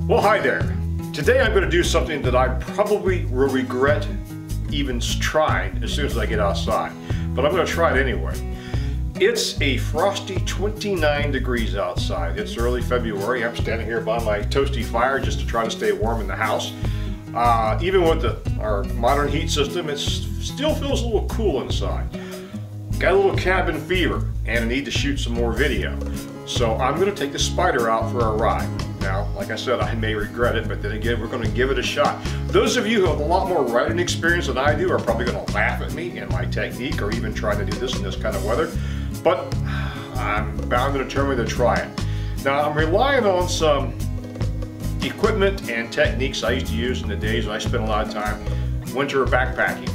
Well, hi there. Today I'm going to do something that I probably will regret even trying as soon as I get outside, but I'm going to try it anyway. It's a frosty 29 degrees outside. It's early February. I'm standing here by my toasty fire just to try to stay warm in the house. Even with our modern heat system, it still feels a little cool inside. Got a little cabin fever and a need to shoot some more video. So I'm going to take the Spyder out for a ride. Now, like I said, I may regret it, but then again, we're going to give it a shot. Those of you who have a lot more riding experience than I do are probably going to laugh at me and my technique, or even trying to do this in this kind of weather, but I'm bound and determined to try it. Now, I'm relying on some equipment and techniques I used to use in the days when I spent a lot of time winter backpacking.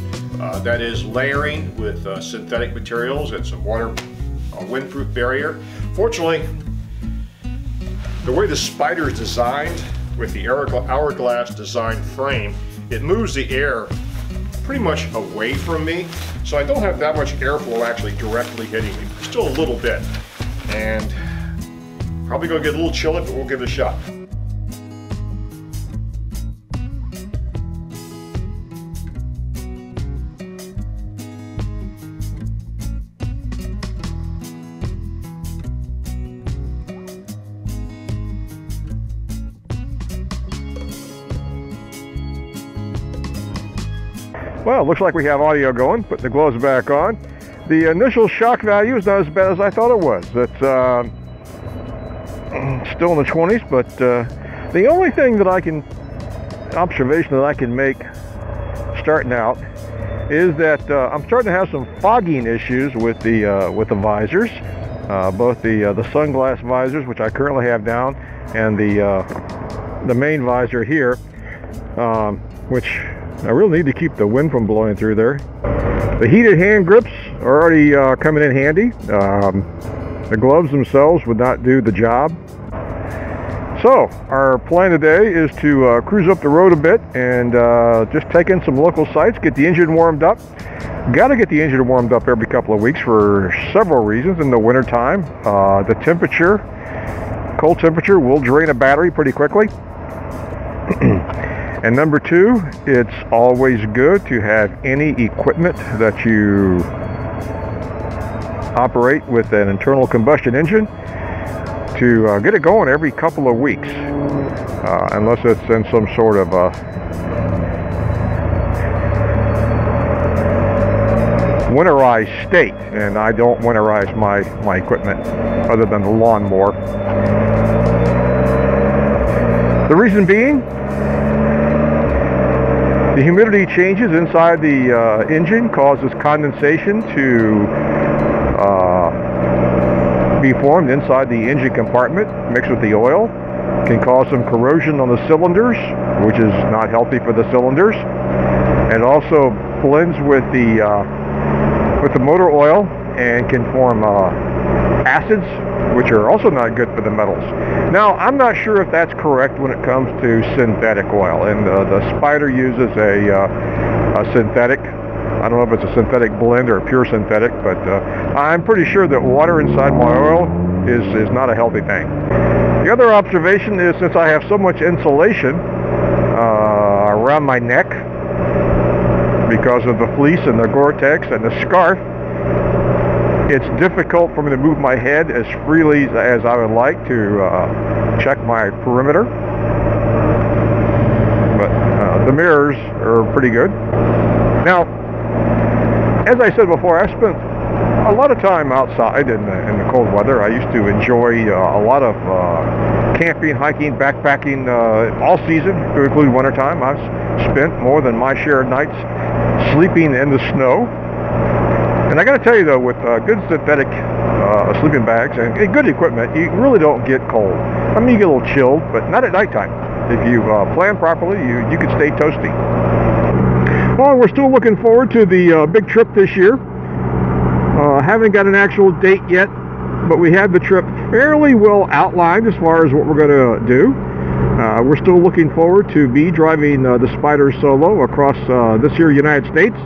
That is layering with synthetic materials and some windproof barrier. Fortunately, the way the Spyder is designed with the hourglass design frame, it moves the air pretty much away from me, so I don't have that much airflow actually directly hitting me. Still a little bit, and probably gonna get a little chilly, but we'll give it a shot. Well, it looks like we have audio going. Put the gloves back on. The initial shock value is not as bad as I thought it was. It's still in the 20s, but the only thing that observation that I can make starting out is that I'm starting to have some fogging issues with the visors, both the sunglass visors, which I currently have down, and the main visor here, which I really need to keep the wind from blowing through there. The heated hand grips are already coming in handy. The gloves themselves would not do the job. So our plan today is to cruise up the road a bit and just take in some local sights, get the engine warmed up. Got to get the engine warmed up every couple of weeks for several reasons. In the winter time, the temperature, cold temperature, will drain a battery pretty quickly. And number two, it's always good to have any equipment that you operate with an internal combustion engine to get it going every couple of weeks, unless it's in some sort of winterized state, and I don't winterize my equipment other than the lawnmower. The reason being, the humidity changes inside the engine causes condensation to be formed inside the engine compartment, mixed with the oil. Can cause some corrosion on the cylinders, which is not healthy for the cylinders. And also blends with the motor oil and can form acids, which are also not good for the metals. Now, I'm not sure if that's correct when it comes to synthetic oil, and the Spyder uses a synthetic. I don't know if it's a synthetic blend or a pure synthetic, but I'm pretty sure that water inside my oil is not a healthy thing. The other observation is, since I have so much insulation around my neck because of the fleece and the Gore-Tex and the scarf, it's difficult for me to move my head as freely as I would like to check my perimeter. But the mirrors are pretty good. Now, as I said before, I spent a lot of time outside in the cold weather. I used to enjoy a lot of camping, hiking, backpacking all season, to include wintertime. I've spent more than my share of nights sleeping in the snow. And I got to tell you though, with good synthetic sleeping bags and good equipment, you really don't get cold. I mean, you get a little chilled, but not at nighttime. If you plan properly, you can stay toasty. Well, we're still looking forward to the big trip this year. Haven't got an actual date yet, but we have the trip fairly well outlined as far as what we're going to do. We're still looking forward to driving the Spyder solo across this here United States.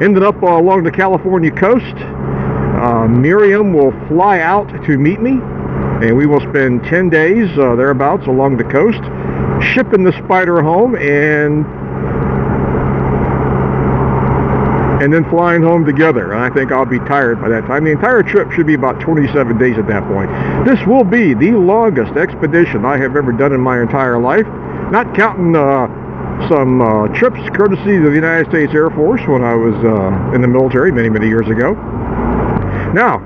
Ended up along the California coast. Miriam will fly out to meet me. and we will spend 10 days thereabouts along the coast, shipping the Spyder home and then flying home together. And I think I'll be tired by that time. The entire trip should be about 27 days at that point. This will be the longest expedition I have ever done in my entire life, not counting some trips courtesy of the United States Air Force when I was in the military many, many years ago. Now,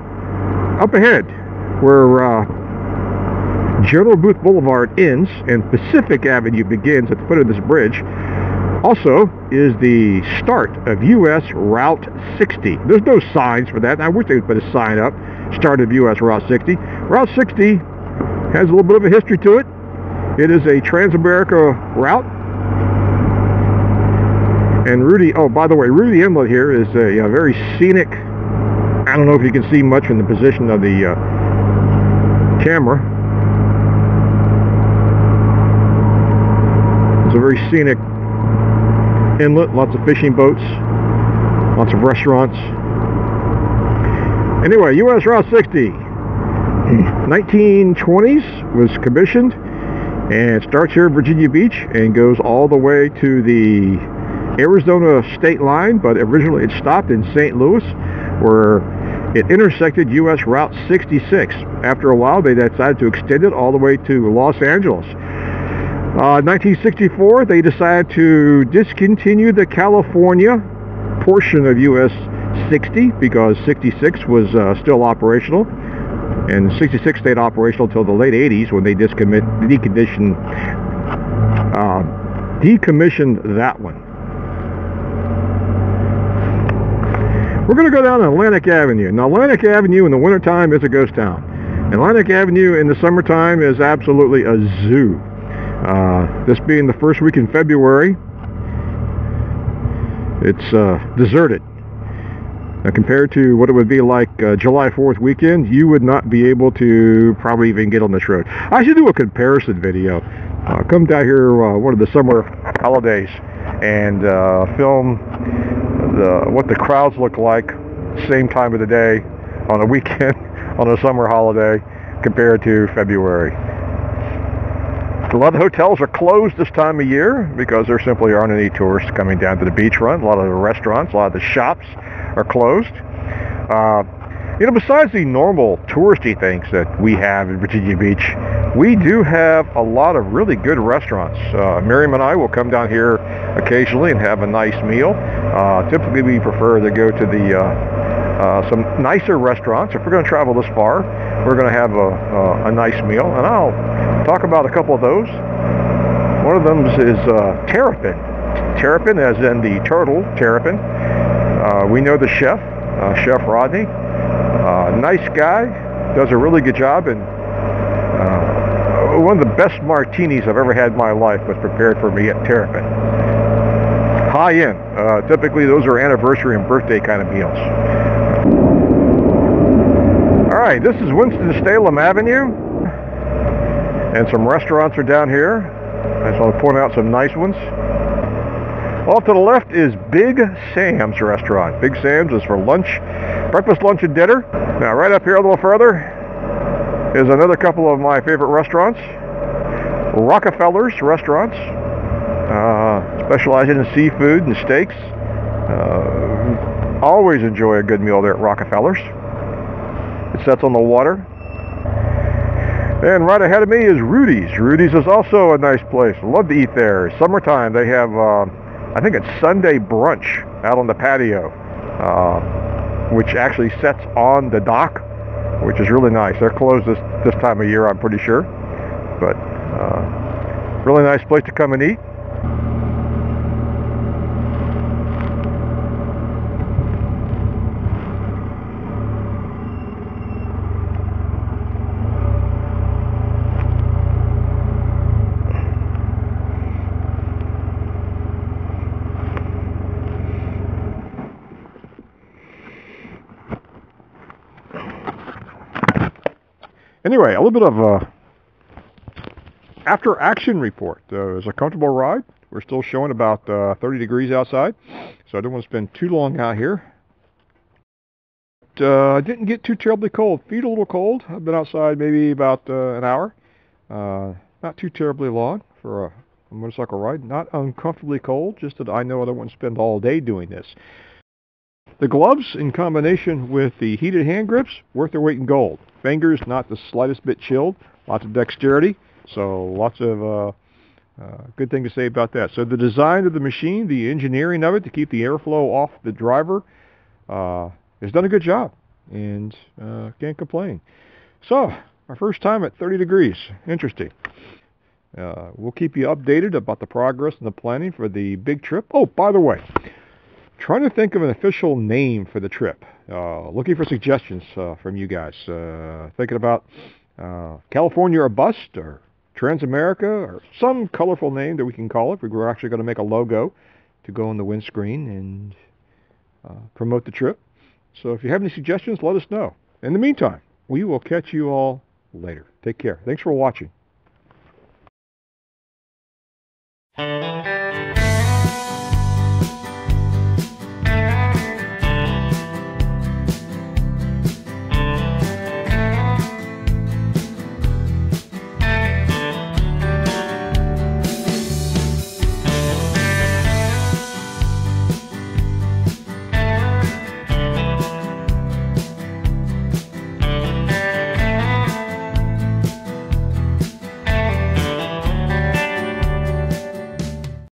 up ahead, where General Booth Boulevard ends and Pacific Avenue begins at the foot of this bridge, also is the start of U.S. Route 60. There's no signs for that. I wish they would put a sign up, start of U.S. Route 60. Route 60 has a little bit of a history to it. It is a Trans-America route. And by the way, Rudy Inlet here is a very scenic, I don't know if you can see much from the position of the camera. It's a very scenic inlet, lots of fishing boats, lots of restaurants. Anyway, U.S. Route 60, 1920s was commissioned, and it starts here at Virginia Beach and goes all the way to the Arizona state line, but originally it stopped in St. Louis, where it intersected U.S. Route 66. After a while, they decided to extend it all the way to Los Angeles. 1964, they decided to discontinue the California portion of US 60 because 66 was still operational, and 66 stayed operational until the late 80s when they decommissioned that one. We're going to go down Atlantic Avenue. Now, Atlantic Avenue in the wintertime is a ghost town. Atlantic Avenue in the summertime is absolutely a zoo. This being the first week in February, it's deserted. Now, compared to what it would be like July 4th weekend, you would not be able to probably even get on this road. I should do a comparison video. Come down here one of the summer holidays and film what the crowds look like same time of the day on a weekend on a summer holiday compared to February. A lot of hotels are closed this time of year because there simply aren't any tourists coming down to the beachfront. A lot of the restaurants, a lot of the shops are closed. Besides the normal touristy things that we have in Virginia Beach, we do have a lot of really good restaurants. Miriam and I will come down here occasionally and have a nice meal. Typically we prefer to go to some nicer restaurants. If we're going to travel this far, we're going to have a nice meal, and I'll talk about a couple of those. One of them is terrapin. Terrapin, as in the turtle terrapin. We know the chef, Chef Rodney. Nice guy, does a really good job, and one of the best martinis I've ever had in my life was prepared for me at Terrapin. High end. Typically those are anniversary and birthday kind of meals. Alright, this is Winston-Salem Avenue, and some restaurants are down here. I just want to point out some nice ones. Off to the left is Big Sam's restaurant. Big Sam's is for lunch, breakfast, lunch, and dinner. Now right up here a little further is another couple of my favorite restaurants. Rockefeller's restaurants, specializing in seafood and steaks. Always enjoy a good meal there at Rockefeller's. It sets on the water. And right ahead of me is Rudy's. Rudy's is also a nice place. Love to eat there. Summertime they have, I think it's Sunday brunch out on the patio, which actually sets on the dock, which is really nice. They're closed this time of year, I'm pretty sure. But really nice place to come and eat. Anyway, a little bit of a after action report. It was a comfortable ride. We're still showing about 30 degrees outside, so I don't want to spend too long out here. didn't get too terribly cold. Feet a little cold. I've been outside maybe about an hour. Not too terribly long for a motorcycle ride. Not uncomfortably cold, just that I know I don't want to spend all day doing this. The gloves, in combination with the heated hand grips, worth their weight in gold. Fingers, not the slightest bit chilled. Lots of dexterity, so lots of good thing to say about that. So the design of the machine, the engineering of it to keep the airflow off the driver, has done a good job, and can't complain. So, our first time at 30 degrees. Interesting. We'll keep you updated about the progress and the planning for the big trip. Oh, by the way, trying to think of an official name for the trip. Looking for suggestions from you guys. Thinking about California or Bust, or Transamerica, or some colorful name that we can call it. We're actually going to make a logo to go on the windscreen and promote the trip. So if you have any suggestions, let us know. In the meantime, we will catch you all later. Take care. Thanks for watching.